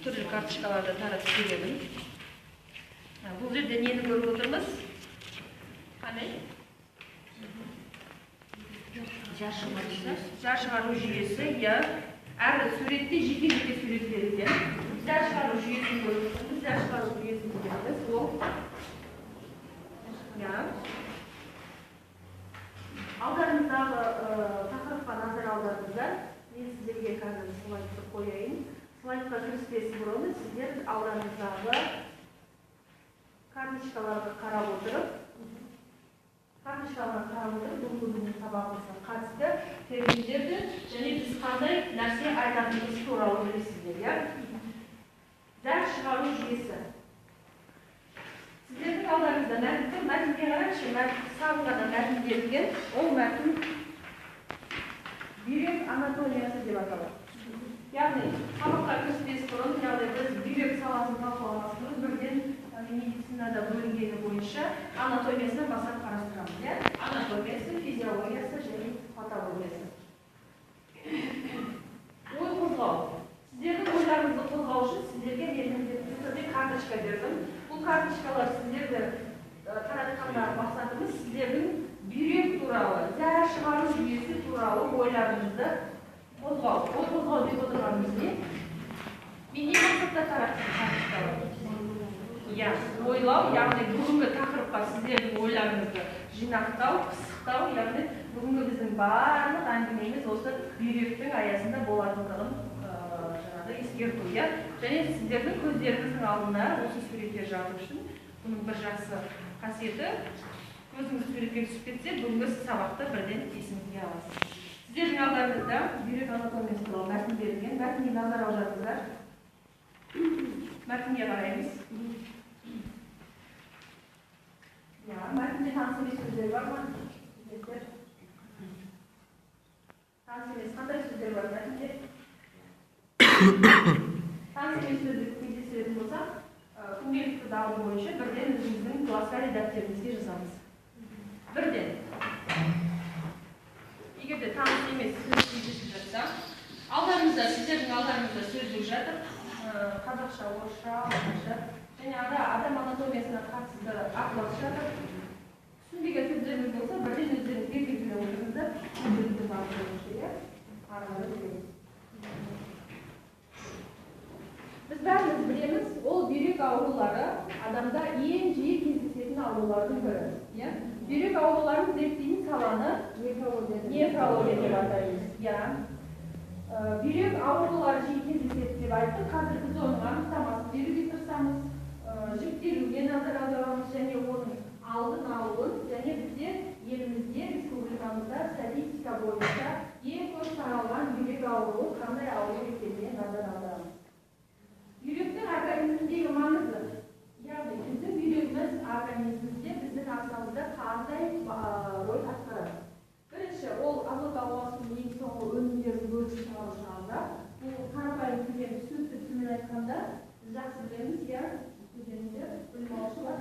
Türlü kartışkalarda taratып беремін. Бұл жерде нені көріп отырмыз? Қандай? Жар шығару жүйесі, я әр суретте жеке-жеке сурет берілген. Жар шығару жүйесін көріп отырмыз. Жар шығару жүйесін білеміз. Ол алдарыңыздағы тақырыпқа назар аударыңыздар. Мен сіздерге қазір слайдты қояйын. Слайдқа кіріспес бұрын сіздер алдарыңыздағы карточкаларға қарап отырып, бүгінгі сабағымызға қатысты терминдерді және біз қандай нәрсе айтатынымыз туралы білесіздер. Зәр шығару жүйесі. Сіздердің алдарыңызда мәтінге қараңызшы, сағынғана мәтін берілген, ол мәтін бүйрек анатомиясы деп аталады. Яғни, сабаққа кіріспес бұрын, біз бүйрек саласын талқыламақпыз, бірден медицинада бөлінгені бойынша анатомиясына бастап қарастырамыз. Анатомиясы, физиологиясы және патологиясы. Ой қозғау. Сіздердің ойларыңызды қозғау үшін сіздерге міндетті түрде карточка бердім. Бұл карточкалар сіздерді таратқандағы мақсатымыз сіздердің бүйрек туралы, зәр шығару жүйесі туралы ойларыңызды қозғау. Ой қозғау деп отырғанымыз не? Мен не мақсатта тараттым карточкалар? Ойлау, яғни бүгінгі тақырыпқа сіздердің ойларыңызды жинақтау, пысықтау, яғни бүгінгі біздің барлық әңгімеміз осы бүйректің аясында болатындығын ескерту. Және сіздердің көздеріңіздің алдына осы суреттер жату үшін бұның бір жақсы қасиеті, көзіңіз суретке түсіп кетсе, бүгінгі сабақты бірден есіңізге аласыз. Сіздердің алдарыңызда бүйрек анатомиясы туралы мәтін берілген, мәтінге назар аударыңыздар. Мәтінге қараймыз. Мәтінде таныс емес сөздер бар ма? Таныс емес, қандай сөздер бар мәтінде? Таныс емес сөздер кездестіретін болсақ, күнделікті дағды бойынша бірден өзіміздің глоссарий дәптерімізге жазамыз. Бірден. Егер де таныс емес сөз кездесіп жатса, алдарыңызда, сіздердің алдарыңызда сөздік жатыр, қазақша, орысша, ағылшынша, және адам анатомиясына қатысты ақпарат жатыр. Түсінбеген сөздеріңіз болса, бірден өздеріңіз белгілеп отырыңыздар, сөздеріңізді аралары білеміз. Біз бәріміз білеміз, ол бүйрек аурулары адамда ең жиі кездесетін аурулардың бірі. Бүйрек ауруларын зерттейтін саланы нефрология деп атаймыз. бүйрек аурулары жиі кездеседі деп айтты. Қазір біз оның анықтамасын беруге тырысамыз, жүктелуге назар аударамыз және оның алдын алуын және бізде елімізде республикамызда статистика бойынша ең көп таралған бүйрек ауруы қандай ауру екеніне назар аударамыз. Бүйректің организмдегі маңызы, яғни біздің бүйрегіміз организмімізде біздің ағзамызда қандай рөл атқарады? Бірінші, ол азот ауасының ең соңғы өнімдерін бөліп шығару жағында. Бұл қарапайым тілмен, түсінікті тілмен айтқанда, біз жақсы білеміз, иә, өздеріңіздер білім алушылар.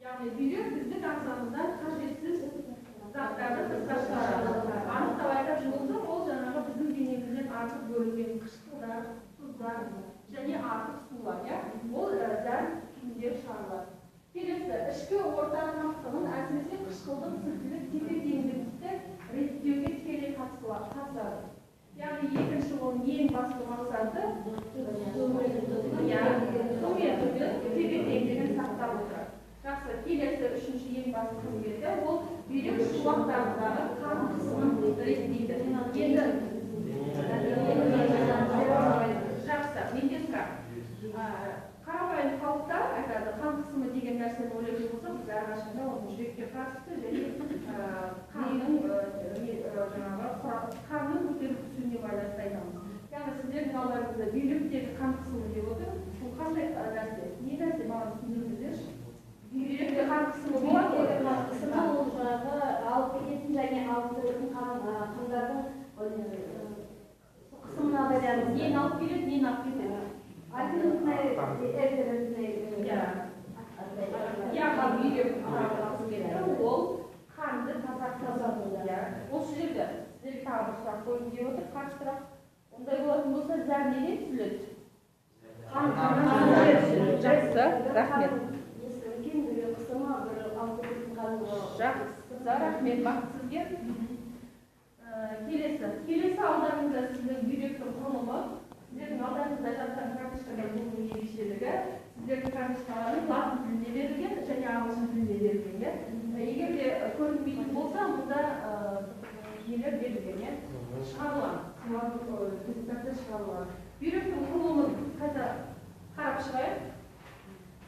Яғни бүйрек біздің ағзамыздан қажетсіз заттарды тысқа шығарады. Анықтап айтатын болсақ, ол жаңағы біздің денемізден артық бөлінген қышқылдар, тұздар және артық сулар, иә, ол дәл күйінде шығарылады. Келесі, ішкі орта тамақтығын әсіресе қышқылдық, сүттілік, тепе-теңдікті реттеуге тікелей қатысады. Яғни екінші оның ең басты мақсаты тепе-теңдігін сақтап отырады. Жақсы, келесі үшінші ең басты қызметі ол бүйрек шуақтарындағы қан қысымын реттейді. Жақсы, менде сұрақ. Қарапайым халықта айтады, қан қысымы деген нәрсені ойлайтын болсақ, біз әрқашанда оның жүрекке қатысты және қанның көтеріліп түсуіне байланысты айтамыз. Яғни сіздердің алдарыңызда бүйректегі қан қысымы деп отыр. Бұл қандай нәрсе? Не нәрсе маған түсіндіріңіздерші? Бүйректе қан қысымы болады? Қан қысымы ол жаңағы алып кететін және алып кететін қандардың қысымына байланысты. Нені алып келеді, нені алып кетеді? Яғни бүйрек қызметі ол қанды тазартады. Осы жерде сіздерге тағы бір сұрақ қойғым келіп отыр, қарсы сұрақ. Ондай болатын болса, зәр неден түзіледі? Жақсы, рахмет. Жақсы, рахмет, бақыт сізге. Келесі алдарыңызда сіздің бүйректің құрылымы. Сіздердің алдарыңызда жатқан карточкада болудың ерекшелігі, сіздердің карточкаларың латын тілінде берілген және ағылшын тілінде берілген. Егер де көрінбейтін болса, мұнда нелер берілген, шығарылған, презентация шығарылған. Бүйректің құрылымын қайта қарап шығайық.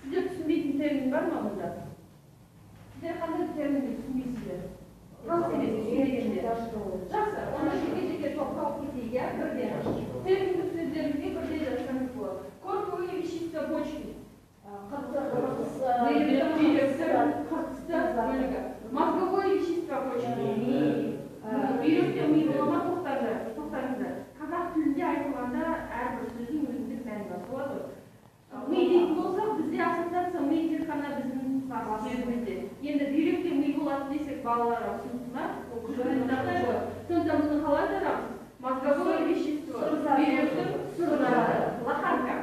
Сіздер түсінбейтін термин бар ма мұнда? Сіздер қандай терминді түсінбейсіздер? Жақсы, оны жеке-жеке топталып кетейік, иә, бірден. Терминдік сөздерімізге бірден жазсаңыз болады. Корковые вещества почки. Мозговое вещество почки. Бүйректе ми бола ма? Тоқтаңыздар. Қазақ тілінде айтылғанда әрбір сөздің өзіндік мәні бар. Болады. Ми дейтін болсақ, бізде ассоциация ми тек қана біздің сөзімізде. Енді бүйректе ми болады десек, балаларға түсінікті ма? Сонда бұны қалай айтамыз? Мозговое вещество. Бүйректің сырдары. Лоханка.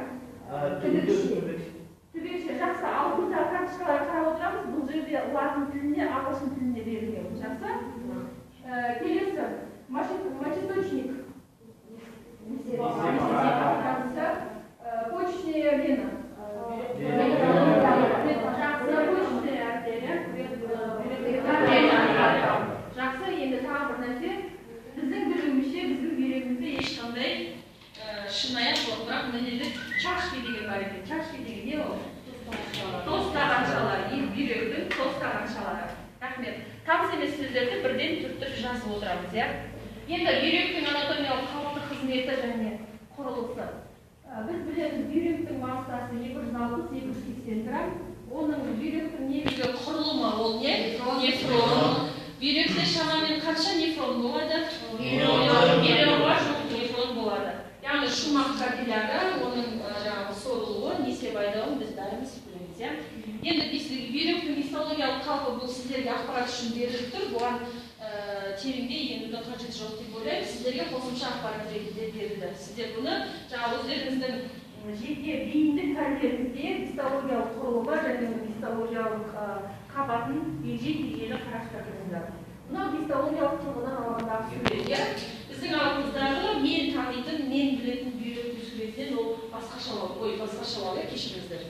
Түбекше. Жақсы, алдымызда карточкаларға қарап отырамыз. Бұл жерде латын тілінде, ағылшын тілінде берілген. Жақсы? Келесі. Мочеточник. Почечная вена. Жақсы, енді тағы бір нәрсе. Біздің білуімізше, біздің бүйрегімізде ешқандай шынайы бірақ мынелер чашки деген бар екен. Чашки деген не ол? Тостағаншалар. Бүйректің тостағаншалары. Рахмет. Таныс емес сөздерді бірден түртіп жазып отырамыз, иә? Енді бүйректің анатомиялық қалыпты қызметі және құрылысы. Біз білеміз, бүйректің массасы 260-280 грамм. Оның бүйректің негізгі құрылымы ол не? Нефрон. Бүйректе шамамен қанша нефрон болады? Миллионға жуық нефрон болады. Яғни шумақ капилляры, оның сорылуы, несеп айдауын біз бәріміз білеміз. Енді бүйректің гистологиялық қалпы бұл сіздерге ақпарат үшін беріліп тұр. Бұған тереңге енудің қажеті жоқ деп ойлаймын. Сіздерге қосымша ақпарат ретінде берілді. Сіздер бұны өздеріңіздің жеке бейіндік пәндеріңізде гистологиялық құрылымы және гистологиялық қабатын егжей-тегжейлі қарастырыңыздар. Мынау гистологиялық тұрғыдан алғандағы сурет. Біздің алдымыздағы мен танитын, мен білетін бүйректің суретінен ол басқашалау, кешіріңіздер.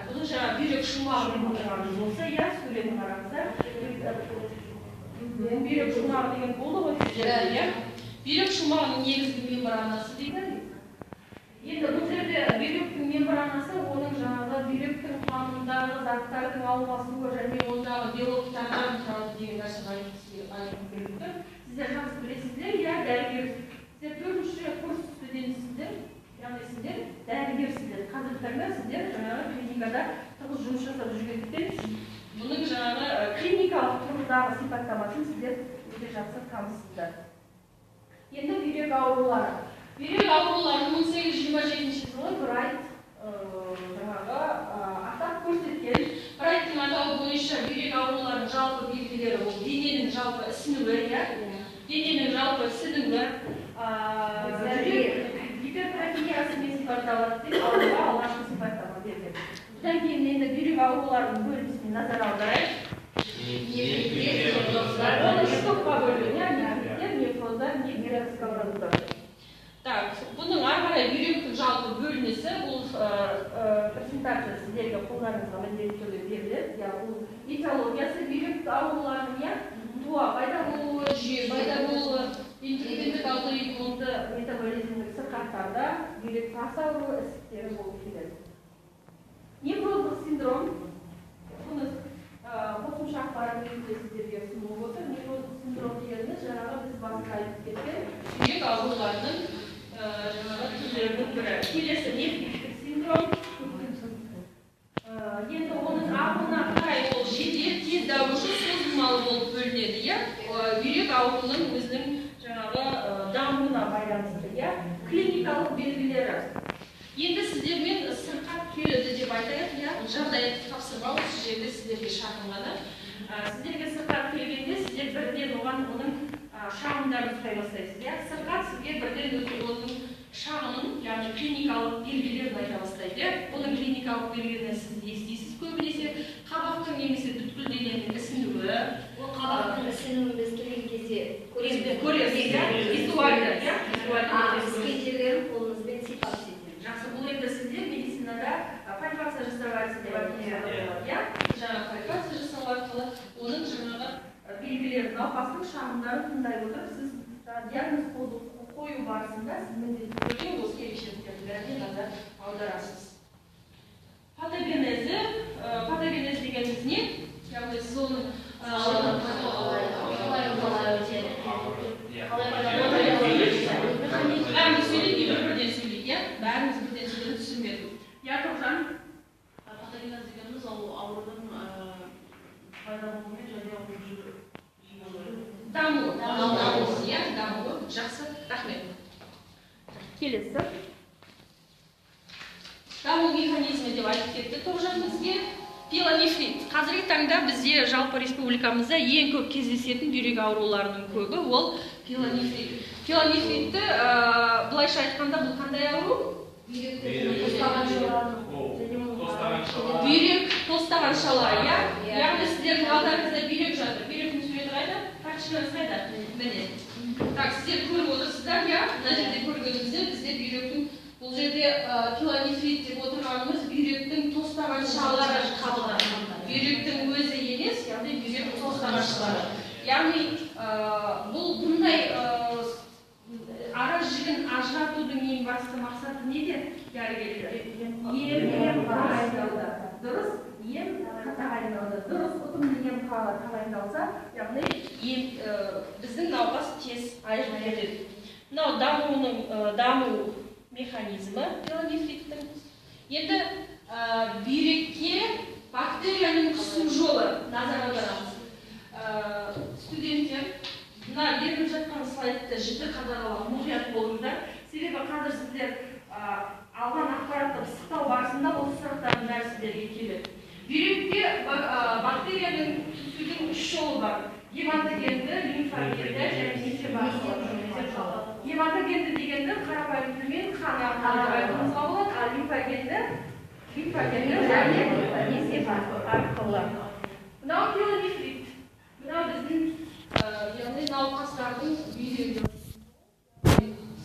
Бұны жаңа бүйрек шумағын қараңыз болса, иә, суретін қараңыздар. бүйрек шумағы деген болды ғой сіздерде, иә? Бүйрек шумағының негізгі мембранасы дейді. Енді бұл жерде бүйректің мембранасы оның жаңағы бүйректің құрамындағы заттардың алмасуы және ондағы белоктардан тұрады деген нәрсені айтып берді. Сіздер жақсы білесіздер, иә, дәрігер. Сіздер 4-ші курс студентсіздер, яғни сіздер дәрігерсіздер. Қазіргі таңда сіздер жаңағы клиникада тығыз жұмыс жасап жүргендіктен бұның жаңағы клиникалық тұрғыдағы сипаттамасын сіздер өте жақсы таныссыздар. Енді бүйрек аурулары. Бүйрек ауруларын 1827 жылы Брайт жаңағы атап көрсеткен. Брайттың атауы бойынша бүйрек ауруларының жалпы белгілері ол дененің жалпы ісінуі, дененің жалпы ісінуі, гипертрофиясымен сипатталады деп ауруға алғашқы сипаттама берген. Бұдан кейін енді бүйрек ауруларының бөлінісіне назар аударайық. Оны үш топқа бөлінген, нефроздар, нефросковородар. Так, бұның ары қарай бүйректің жалпы бөлінісі, бұл презентация сіздерге қолдарыңызға міндетті түрде беріледі. Бұл этиологиясы бүйрек ауруларының туа пайда болуы, жүйе пайда болуы, интегринтік аутоиммунды метаболизмдік сырқаттарда бүйрек тас ауруы ісіктері болып келеді. Нефроздық синдром, бұны қосымша ақпарат ретінде сіздерге ұсынылып отыр. Нефроздық синдром дегеніміз жаңағы біз басында айтып кеткен бүйрек ауруларының жаңағы түрлерінің бірі. Келесі нефриттік синдром. Енді оның ағымына қарай ол жедел, тез дамушы, созылмалы болып бөлінеді, иә? Бүйрек ауруының өзінің жаңағы дамуына байланысты, иә? Клиникалық белгілері. Енді сіздермен сырқат келеді деп айтайық, иә? Жағдайды тапсырма осы жерде сіздерге шағынғаны. Сіздерге сырқат келгенде сіздер бірден оның шағымдарын сұрай бастайсыз, иә? Сырқат сізге бірден оның шағымын, яғни клиникалық белгілерін айта бастайды. Оның клиникалық белгілерін сіз естисіз көбінесе қабақтың немесе бүткіл дененің ісінуі. Ол қабақтың ісінуін біз келген кезде көресіз, иә? Визуальды, иә? Іскен жерлерін қолыңызбен сипап сеземіз. Жақсы, бұл енді сіздер медицинада пальпация жасау әдісі деп айтылады, иә? Жаңағы пальпация жасау арқылы оның жаңағы белгілерін, науқастың шағымдарын тыңдай отырып, сіз диагноз қою барысында сіз міндетті түрде осы ерекшеліктердің бәріне назар аударасыз. Патогенезі дегеніміз не? Яғни сіз оның бәріміз сөйлейді, бірден сөйлейді, иә? Бәріміз бірден сөйлейді, түсінбедім. Я Тоғжан? Патогенез дегеніміз ол аурудың пайда болуымен және дамуы, иә, дамуы. Жақсы, рахмет. Келесі. Даму механизмі деп айтып кетті Тоғжан бізге. Пилонефрит. Қазіргі таңда бізде жалпы республикамызда ең көп кездесетін бүйрек ауруларының көбі ол пилонефрит. Пилонефритті былайша айтқанда бұл қандай ауру? Бүйрек тостаған шала, иә? Яғни сіздердің алдарыңызда бүйрек жатыр. Бүйректің суреті қайда? Карточкаңыз қайда? Міне. Так, сіздер көріп отырсыздар, иә? Мына жерде көргенімізде бізде бүйректің бұл жерде пилонефрит деп отырғанымыз бүйректің тостаған шалалары қабылданады. Бүйректің өзі емес, яғни бүйрек тостаған шалалары. Яғни бұл бұндай ара жігін ажыратудың ең басты мақсаты неде? Дәрігерлер. Ем тағайындауда. Дұрыс? Ем тағайындауда. Дұрыс ұтымды ем тағайындалса, яғни біздің науқас тез айығып кетеді. Мынау даму механизмі пилонефриттің. Енді бүйрекке бактерияның түсу жолы назар аударамыз. Студенттер, мына беріліп жатқан слайдты жіті қадағалап мұқият болыңыздар. Себебі қазір сіздер алған ақпаратты пысықтау барысында осы сұрақтардың бәрі сіздерге келеді. Бүйректе бактерияның түсудің үш жолы бар. Гематогенді, лимфогенді және нефробактериялы. Гематогенді дегенді қарапайым тілмен қан айтуымызға болады, ал лимфогенді және нефроз арқылы. Мынау пилонефрит. Мынау біздің яғни науқастардың бүйрегі.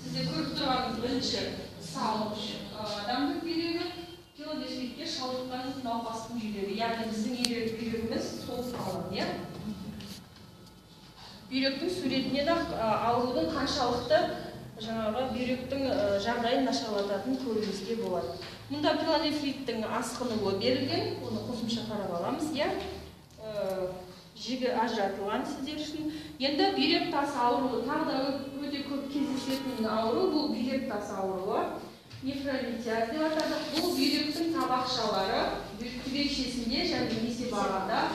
Сізде көріп тұрғаныңыз бірінші сауығыш адамның бүйрегі, пилонефритке шалдыққан науқастың бүйрегі. Яғни біздің бүйрегіміз сол қалады, иә? бүйректің суретінен ақ аурудың қаншалықты жаңағы бүйректің жағдайын нашарлататынын көруімізге болады. Мұнда пилонефриттің асқынуы берілген, оны қосымша қарап аламыз, иә. Жігі ажыратылған сіздер үшін. Енді бүйрек тасы ауруы, тағы да өте көп кездесетін ауру, бұл бүйрек тасы ауруы. Нефролития деп атады. Бұл бүйректің табақшалары түбекшесінде және немесе бағанда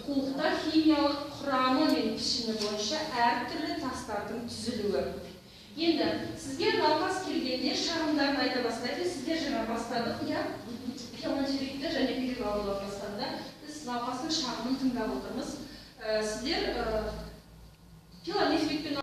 қуықта химиялық құрамы мен пішіні бойынша әртүрлі тастардың түзілуі. Енді сізге науқас келгенде шағымдарын айта бастайды. Сіздер жаңа бастадық, иә? Пилонефритті және бүйрек аурулары бастағанда біз науқастың шағымын тыңдап отырмыз. Сіздер пилонефритпен